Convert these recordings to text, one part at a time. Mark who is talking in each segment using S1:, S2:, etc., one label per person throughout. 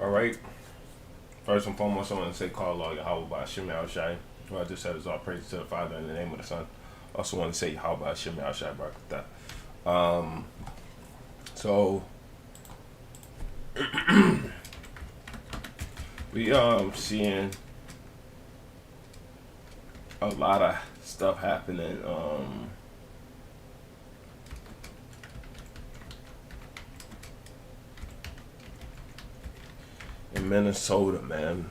S1: All right. First and foremost, I want to say, call Allah Yahweh by Shimei Al Shai. What I just said is all praise to the Father in the name of the Son. Also want to say Yahweh by Shimei Al Shai Barakatah. Um, so we seeing a lot of stuff happening. In Minnesota, man.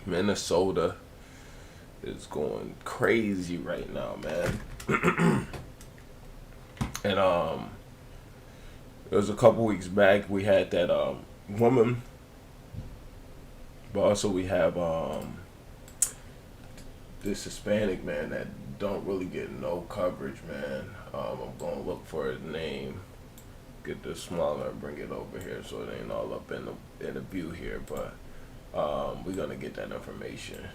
S1: Minnesota is going crazy right now, man. And it was a couple weeks back we had that woman, but also we have this Hispanic man that don't really get no coverage, man. I'm gonna look for his name, get this smaller and bring it over here so it ain't all up in the view here, but we're gonna get that information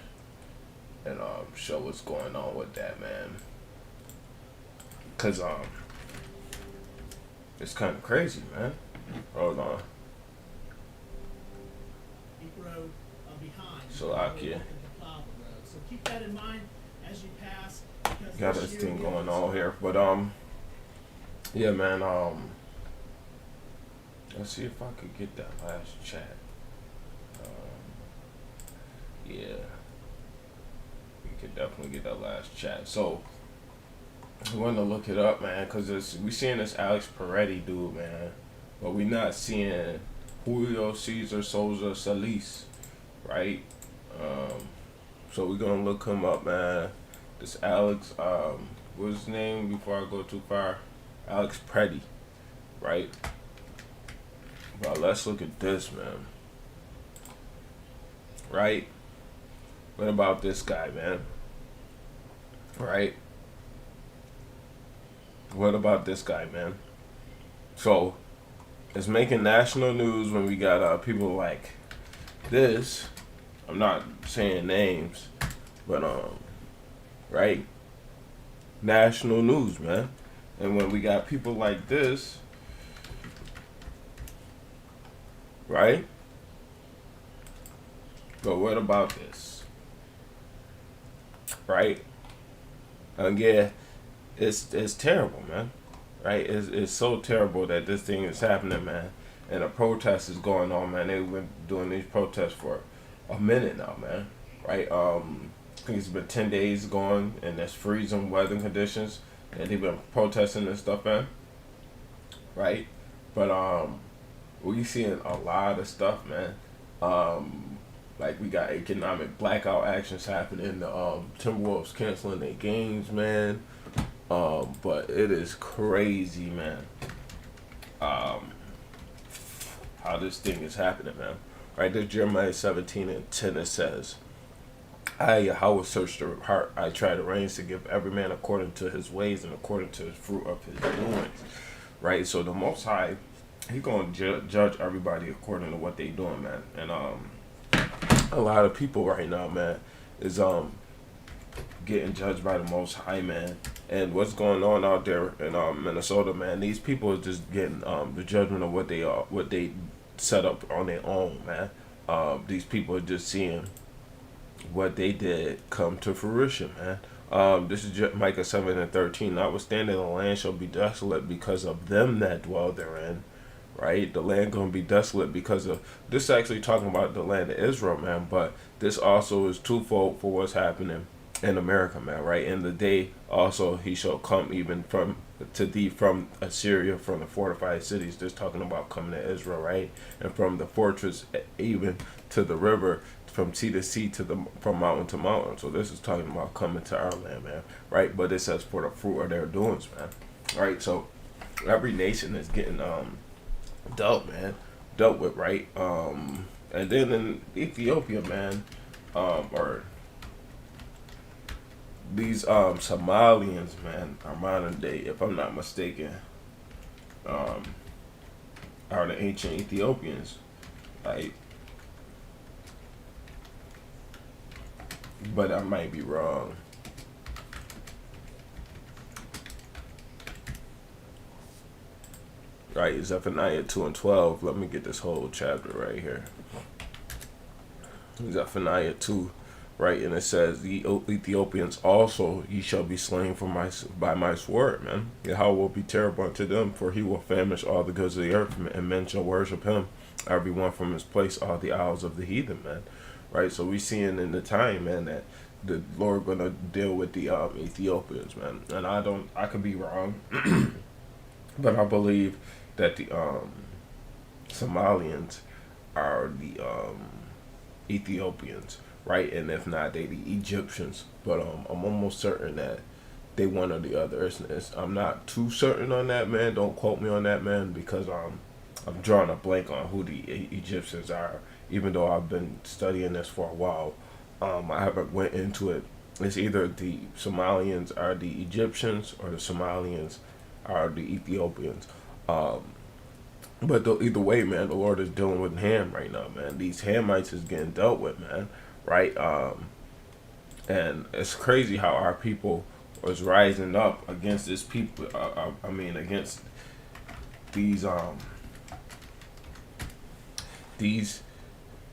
S1: and show what's going on with that, man. Cause it's kind of crazy, man. Hold on.
S2: Road behind.
S1: Salakia.
S2: So keep that in mind as you pass.
S1: Got this thing going on here, but yeah, man. Let's see if I could get that last chat. Yeah, we could definitely get that last chat. So I want to look it up, man, because we seeing this Alex Peretti dude, man, but we not seeing Julio Cesar Souza Solis, right? So we're gonna look him up, man. This Alex, what's his name before I go too far? Alex Peretti, right? But let's look at this, man. Right? What about this guy, man? Right? What about this guy, man? So, it's making national news when we got people like this. I'm not saying names, but right? National news, man. And when we got people like this, right? But what about this? Right? And yeah, it's terrible, man. Right? It's so terrible that this thing is happening, man. And a protest is going on, man. They've been doing these protests for a minute now, man. Right? I think it's been 10 days going, and there's freezing weather conditions, and they've been protesting and stuff, man. Right? But we seeing a lot of stuff, man. Like we got economic blackout actions happening. The Timberwolves canceling their games, man. But it is crazy, man. How this thing is happening, man. Right, there's Jeremiah 17:10. It says, I, Yahweh, search the heart. I try the reins to give every man according to his ways and according to his fruit of his doings. Right, so the Most High, He gonna judge everybody according to what they doing, man. And a lot of people right now, man, is getting judged by the Most High, man. And what's going on out there in Minnesota, man? These people are just getting the judgment of what they set up on their own, man. These people are just seeing what they did come to fruition, man. This is Micah 7:13. Notwithstanding, the land shall be desolate because of them that dwell therein. Right, the land gonna be desolate because of this. Actually, talking about the land of Israel, man. But this also is twofold for what's happening in America, man. Right, in the day also he shall come even to thee from Assyria, from the fortified cities. This talking about coming to Israel, right, and from the fortress even to the river, from sea to sea, from mountain to mountain. So this is talking about coming to our land, man. Right, but it says for the fruit of their doings, man. Right, so every nation is getting dealt with, right? And then in Ethiopia, man, or these Somalians, man, are modern day, if I'm not mistaken, are the ancient Ethiopians, right? But I might be wrong. right? Zephaniah 2 and 12. Let me get this whole chapter right here. Zephaniah 2, right? And it says, the Ethiopians also ye shall be slain for by my sword, man. Yahweh will be terrible unto them, for he will famish all the goods of the earth, and men shall worship him, everyone from his place, all the isles of the heathen, man. Right? So we seeing in the time, man, that the Lord gonna deal with the Ethiopians, man. And I could be wrong, but I believe that the Somalians are the Ethiopians, right? And if not, they the Egyptians. But I'm almost certain that they one or the other. I'm not too certain on that, man. Don't quote me on that, man, because I'm drawing a blank on who the Egyptians are. Even though I've been studying this for a while, I haven't went into it. It's either the Somalians are the Egyptians or the Somalians are the Ethiopians. But either way, man, the Lord is dealing with Ham right now, man. These Hamites is getting dealt with, man, right? And it's crazy how our people was rising up against this people. Against these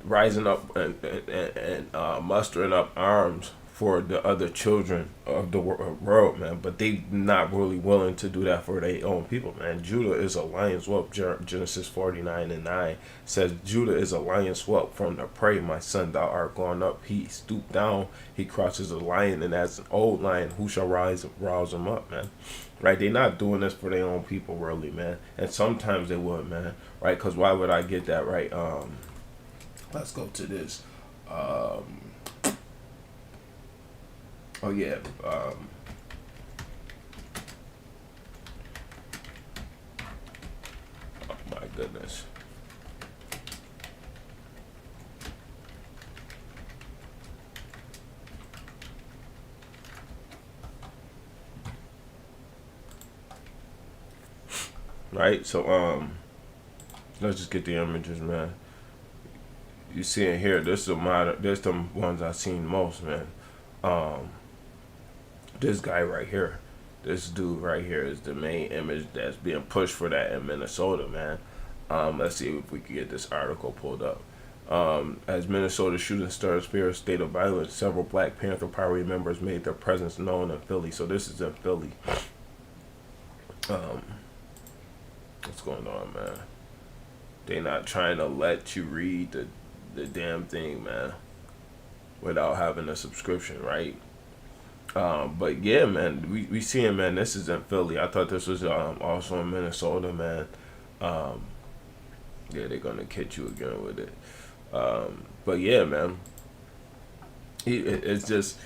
S1: rising up and mustering up arms for the other children of the world, man. But they not really willing to do that for their own people, man. Judah is a lion's whelp. Genesis 49 and 9 says, Judah is a lion's whelp from the prey. My son, thou art gone up. He stooped down. He crouches a lion, and as an old lion, who shall rouse him up, man? Right? They're not doing this for their own people, really, man. And sometimes they would, man. Right? Because why would I get that, right? Let's go to this. Oh yeah. Oh my goodness. Right. So let's just get the images, man. You see it here. This is This the ones I've seen most, man. This guy right here, this dude right here is the main image that's being pushed for that in Minnesota, man. Let's see if we can get this article pulled up. As Minnesota shooting stirs fear state of violence, several Black Panther Party members made their presence known in Philly. So this is in Philly. What's going on, man? They not trying to let you read the damn thing, man, without having a subscription, right? But yeah, man, we seeing, man, this is in Philly. I thought this was also in Minnesota, man. Yeah, they're gonna catch you again with it. But yeah, man, it's just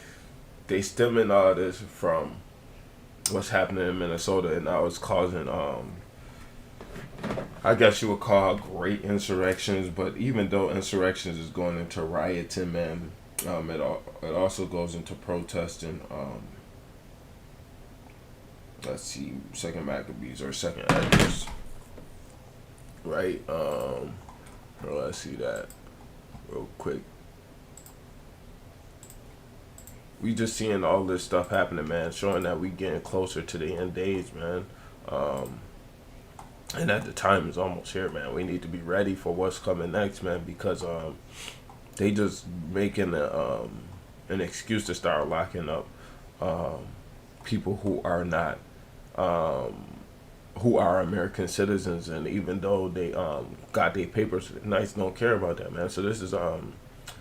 S1: they stemming all this from what's happening in Minnesota, and now it's causing I guess you would call great insurrections. But even though insurrections is going into rioting, man, it also goes into protesting. Let's see, Second Maccabees or Second Esdras, right? Let's see that real quick. We just seeing all this stuff happening, man, showing that we getting closer to the end days, man. And that the time is almost here, man. We need to be ready for what's coming next, man, because they just making an excuse to start locking up people who are not who are American citizens, and even though they got their papers, Knights don't care about that, man. So this is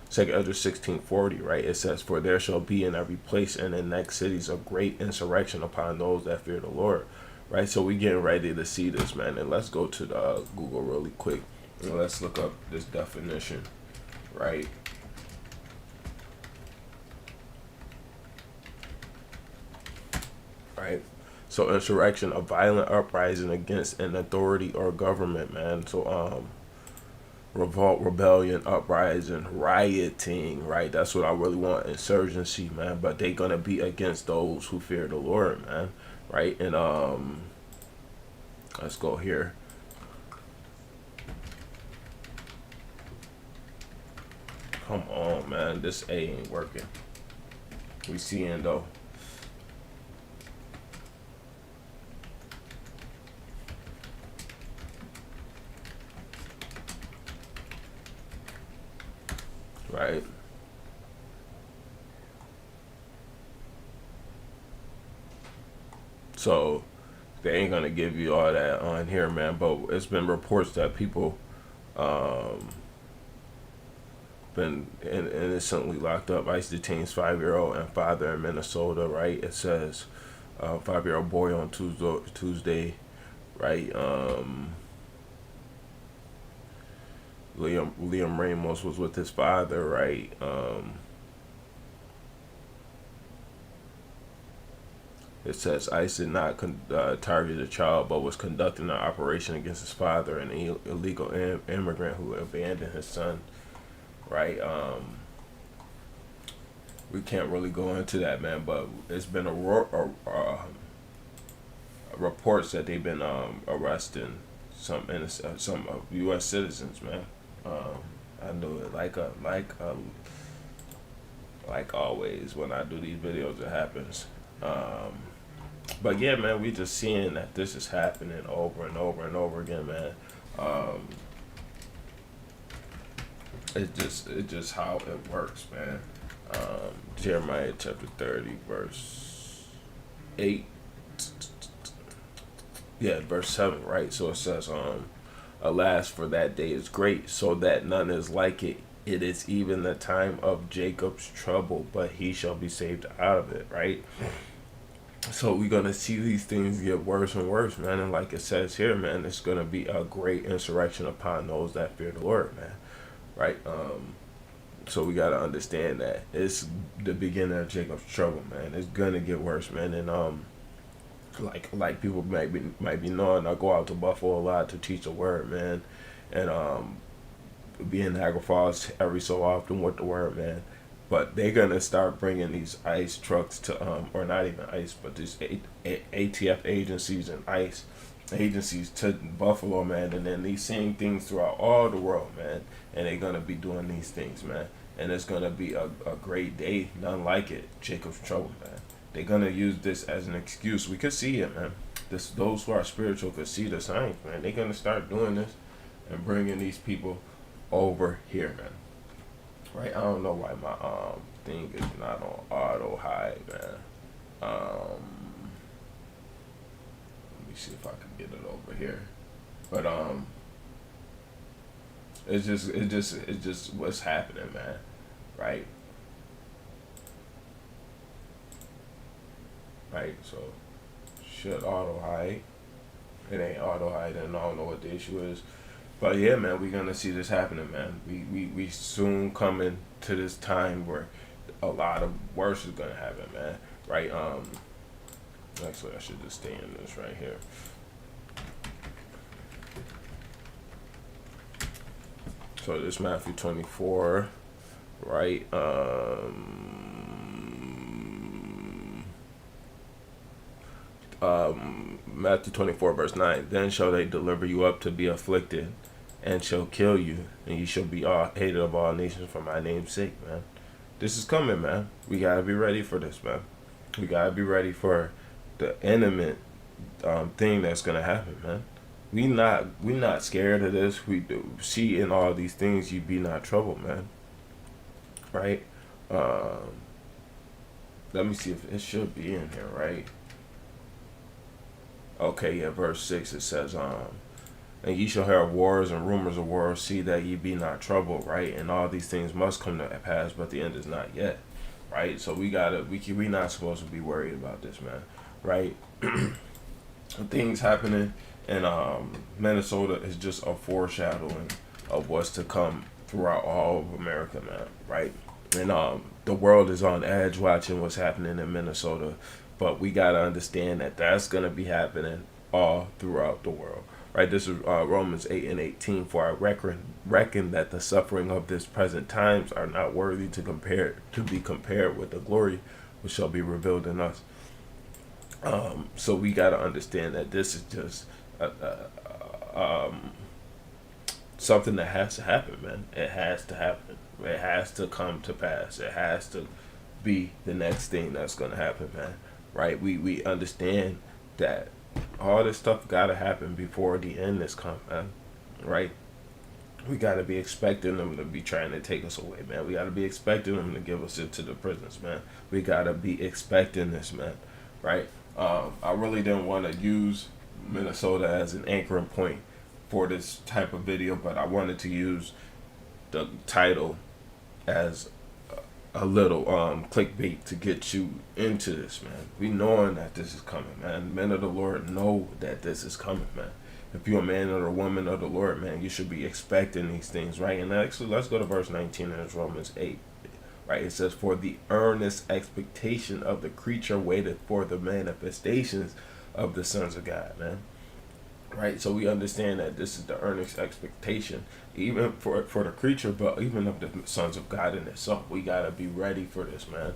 S1: Second Esdras 16:40, right? It says, "For there shall be in every place and in next cities a great insurrection upon those that fear the Lord." Right, so we getting ready to see this, man. And let's go to the Google really quick and let's look up this definition, right? Right. So insurrection, a violent uprising against an authority or government, man. So revolt, rebellion, uprising, rioting, right? That's what I really want, insurgency, man. But they gonna be against those who fear the Lord, man. Right? And let's go here. Come on, man. This A ain't working. We seeing though. right? So they ain't gonna give you all that on here, man. But it's been reports that people um, been innocently locked up. ICE detains 5-year-old and father in Minnesota, right? It says 5-year-old boy on Tuesday, right? Liam Ramos was with his father, right? It says ICE did not target the child, but was conducting an operation against his father, an illegal immigrant who abandoned his son. Right? We can't really go into that, man. But it's been reports that they've been arresting some U.S. citizens, man. I knew it like always when I do these videos, it happens. But yeah, man, we just seeing that this is happening over and over and over again, man. It's just how it works, man. Jeremiah chapter 30, verse 8. Yeah, verse 7, right? So it says, alas, for that day is great, so that none is like it. It is even the time of Jacob's trouble, but he shall be saved out of it, right? So we're gonna see these things get worse and worse, man. And like it says here, man, it's gonna be a great insurrection upon those that fear the Lord, man. Right? So we gotta understand that it's the beginning of Jacob's trouble, man. It's gonna get worse, man. And like people might be knowing, I go out to Buffalo a lot to teach the word, man, and be in Niagara Falls every so often with the word, man. But they're gonna start bringing these ICE trucks to, or not even ICE, but these ATF agencies and ICE agencies to Buffalo, man, and then these same things throughout all the world, man. And they're gonna be doing these things, man. And it's gonna be a great day, none like it. Jacob's trouble, man. They're gonna use this as an excuse. We could see it, man. Those who are spiritual could see the signs, man. They're gonna start doing this and bringing these people over here, man. Right? I don't know why my thing is not on auto high, man. Let me see if I can get it over here. But it's just what's happening, man. Right? Right? So should auto hide. It ain't auto hide, and I don't know what the issue is. But yeah, man, we're gonna see this happening, man. We soon coming to this time where a lot of worse is gonna happen, man. Right? Actually, I should just stay in this right here. So this Matthew 24, right? Matthew 24, verse 9. Then shall they deliver you up to be afflicted, and shall kill you, and you shall be all hated of all nations for my name's sake, man. This is coming, man. We gotta be ready for this, man. We gotta be ready for the imminent thing that's gonna happen, man. We not scared of this. We do see in all these things you be not troubled, man. Right? Let me see if it should be in here, right? Okay, yeah, verse 6 it says, and ye shall hear of wars and rumors of wars, see that ye be not troubled, right? And all these things must come to pass, but the end is not yet, right? So we not supposed to be worried about this, man, right? Things happening in Minnesota is just a foreshadowing of what's to come throughout all of America, man, right? And the world is on edge watching what's happening in Minnesota, but we gotta understand that that's gonna be happening all throughout the world. Right, this is Romans 8:18. For I reckon that the suffering of this present times are not worthy to be compared with the glory which shall be revealed in us. So we got to understand that this is just something that has to happen, man. It has to happen. It has to come to pass. It has to be the next thing that's going to happen, man. Right? We understand that all this stuff gotta happen before the end is come, man. Right? We got to be expecting them to be trying to take us away, man. We got to be expecting them to give us into the prisons, man. We got to be expecting this, man. Right? I really didn't want to use Minnesota as an anchoring point for this type of video, but I wanted to use the title as a little clickbait to get you into this, man. We knowing that this is coming, man. Men of the Lord know that this is coming, man. If you're a man or a woman of the Lord, man, you should be expecting these things, right? And actually, let's go to verse 19 in Romans 8, right? It says, "For the earnest expectation of the creature waited for the manifestations of the sons of God," man. Right, so we understand that this is the earnest expectation, even for the creature, but even of the sons of God in itself. We gotta be ready for this, man.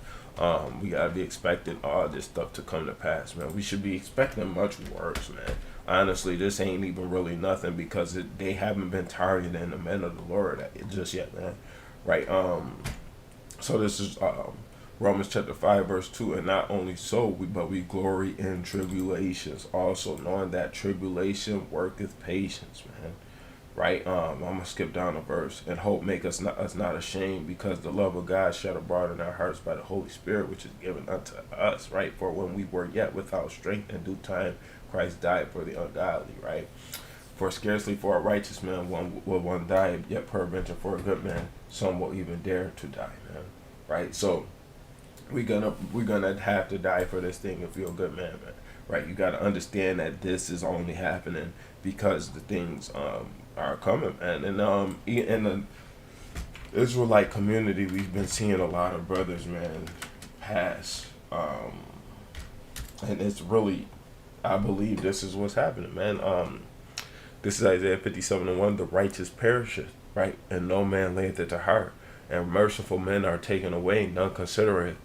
S1: We gotta be expecting all this stuff to come to pass, man. We should be expecting much worse, man. Honestly, this ain't even really nothing because they haven't been targeting the men of the Lord just yet, man. Right. So this is Romans chapter 5 verse 2, "And not only so, but we glory in tribulations, also knowing that tribulation worketh patience," man. Right? I'm gonna skip down a verse. "And hope make us not ashamed, because the love of God shed abroad in our hearts by the Holy Spirit, which is given unto us," right? "For when we were yet without strength, in due time Christ died for the ungodly," right? "For scarcely for a righteous man will one die, yet peradventure for a good man some will even dare to die," man. Right? So we're gonna have to die for this thing if you're a good man, man. Right? You gotta understand that this is only happening because the things are coming, man. And in the Israelite community, we've been seeing a lot of brothers, man, pass. And it's really, I believe this is what's happening, man. This is Isaiah 57:1. "The righteous perisheth, right, and no man layeth it to heart. And merciful men are taken away, none considering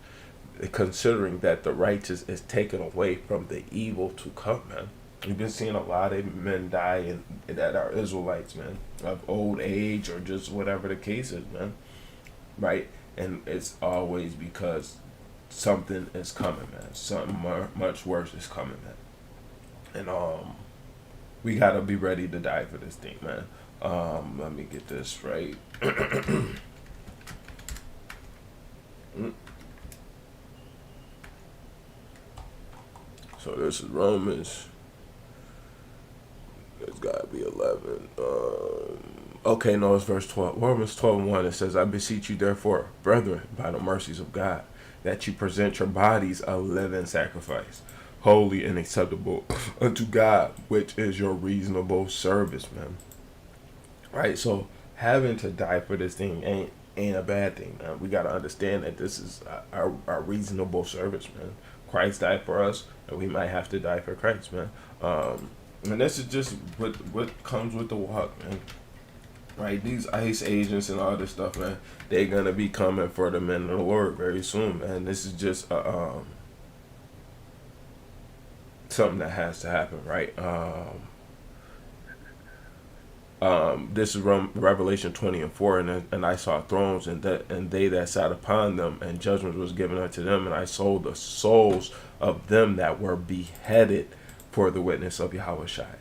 S1: that the righteous is taken away from the evil to come," man. We've been seeing a lot of men die that are Israelites, man, of old age or just whatever the case is, man. Right? And it's always because something is coming, man. Something much worse is coming, man. And we gotta be ready to die for this thing, man. Let me get this right. So this is Romans. It's gotta be 11. Okay, no, it's verse 12. Romans 12:1. It says, "I beseech you, therefore, brethren, by the mercies of God, that you present your bodies a living sacrifice, holy and acceptable unto God, which is your reasonable service," man. Right? So having to die for this thing ain't a bad thing, man. We gotta understand that this is our reasonable service, man. Christ died for us, and we might have to die for Christ, man. And this is just what comes with the walk, man. Right? These ICE agents and all this stuff, man, they're gonna be coming for the men of the Lord very soon, man. This is just something that has to happen, right? This is Revelation 20:4, and I saw thrones, and they that sat upon them, and judgment was given unto them, and I saw the souls of them that were beheaded for the witness of Yahushua.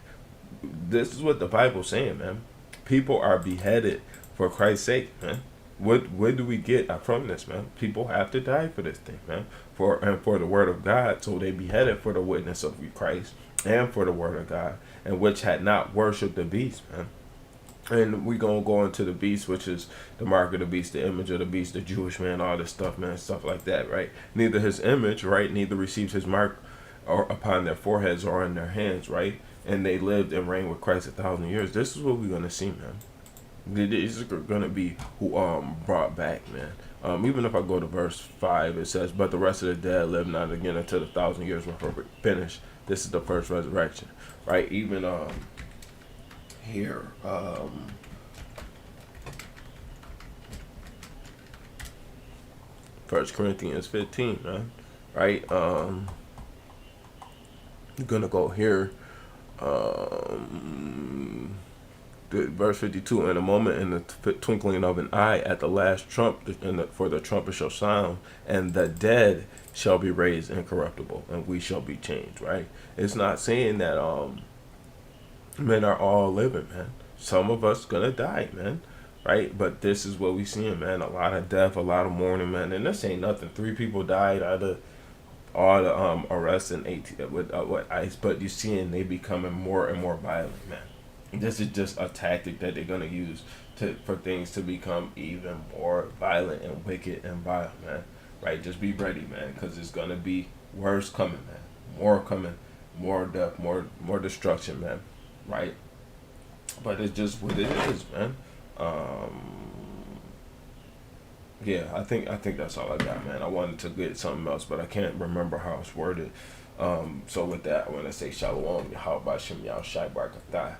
S1: This is what the Bible's saying, man. People are beheaded for Christ's sake, man. What do we get from this, man? People have to die for this thing, man. For the word of God, so they beheaded for the witness of Christ and for the word of God, and which had not worshipped the beast, man. And we gonna go into the beast, which is the mark of the beast, the image of the beast, the Jewish man, all this stuff, man, stuff like that, right? Neither his image, right? Neither receives his mark or upon their foreheads or on their hands, right? And they lived and reigned with Christ 1,000 years. This is what we're gonna see, man. These are gonna be who brought back, man. Even if I go to verse 5, it says, "But the rest of the dead live not again until the 1,000 years were finished." This is the first resurrection, right? Even here, 1 Corinthians 15, man, right? You're gonna go here, verse 52, "In a moment, in the twinkling of an eye, at the last trump, for the trumpet shall sound, and the dead shall be raised incorruptible, and we shall be changed," right? It's not saying that men are all living, man. some of us gonna die, man. Right? But this is what we seeing, man. A lot of death, a lot of mourning, man. And this ain't nothing. 3 people died out of all the arrests and 18 with ICE, but you seeing they becoming more and more violent, man. This is just a tactic that they're gonna use to for things to become even more violent and wicked and vile, man. Right? Just be ready, man, because it's gonna be worse coming, man. More coming, more death, more destruction, man. Right? But it's just what it is, man. Um, yeah, I think that's all I got, man. I wanted to get something else, but I can't remember how it's worded. So with that, I want to say shalom, Yahweh Shem Yahweh Shai Barakatah.